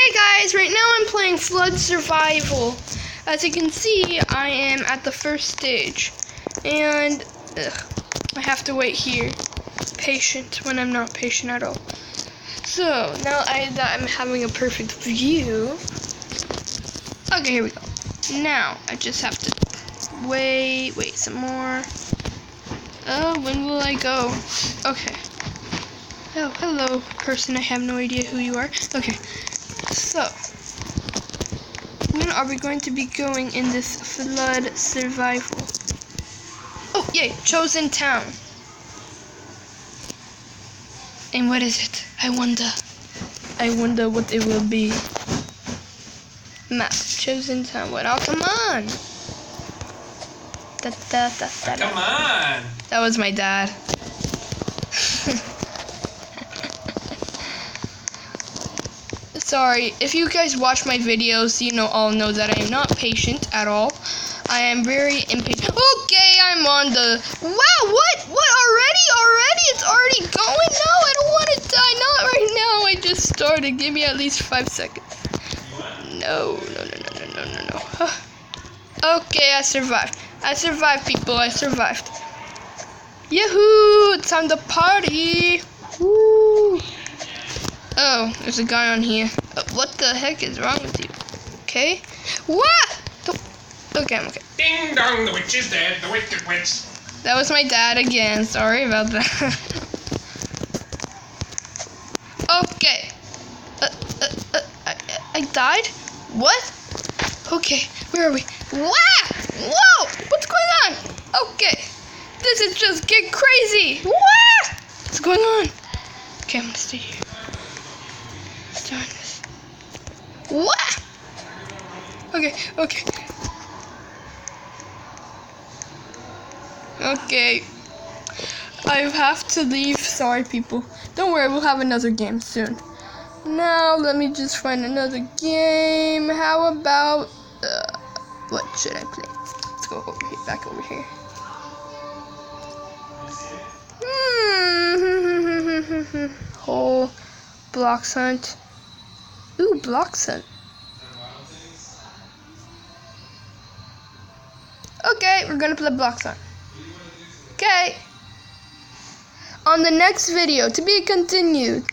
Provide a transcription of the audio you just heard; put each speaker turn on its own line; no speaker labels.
Hey guys, right now I'm playing Flood Survival. As you can see, I am at the first stage. And I have to wait here. Patient when I'm not patient at all. So, now that I'm having a perfect view. Okay, here we go. Now, I just have to wait some more. Oh, when will I go? Okay. Oh, hello, person. I have no idea who you are. Okay. So, when are we going to be going in this flood survival? Oh, yay, chosen town. And what is it? I wonder what it will be. Map, chosen town. What? Oh, come on.
Come on.
That was my dad. Sorry, if you guys watch my videos, you all know that I am not patient at all. I am very impatient. Okay, I'm on the... Wow, what? What, already? It's already going? No, I don't want to die. Not right now. I just started. Give me at least 5 seconds. No. Okay, I survived. People. I survived. Yahoo! It's time to party. Woo! Oh, there's a guy on here. What the heck is wrong with you? Okay. What? Okay, I'm okay.
Ding dong, the witch is dead. The wicked witch.
That was my dad again. Sorry about that. Okay. I died? What? Okay, where are we? Wow! Whoa! What's going on? Okay. This is just getting crazy. What? What's going on? Okay, I'm gonna stay here. Starting this. What? Okay. Okay. I have to leave. Sorry, people. Don't worry, we'll have another game soon. Now, let me just find another game. How about... what should I play? Let's go over here, back over here. Whole Blocks Hunt. Ooh, Blocks Hunt. Okay, we're gonna play Blocks Hunt. Okay. On the next video, to be continued.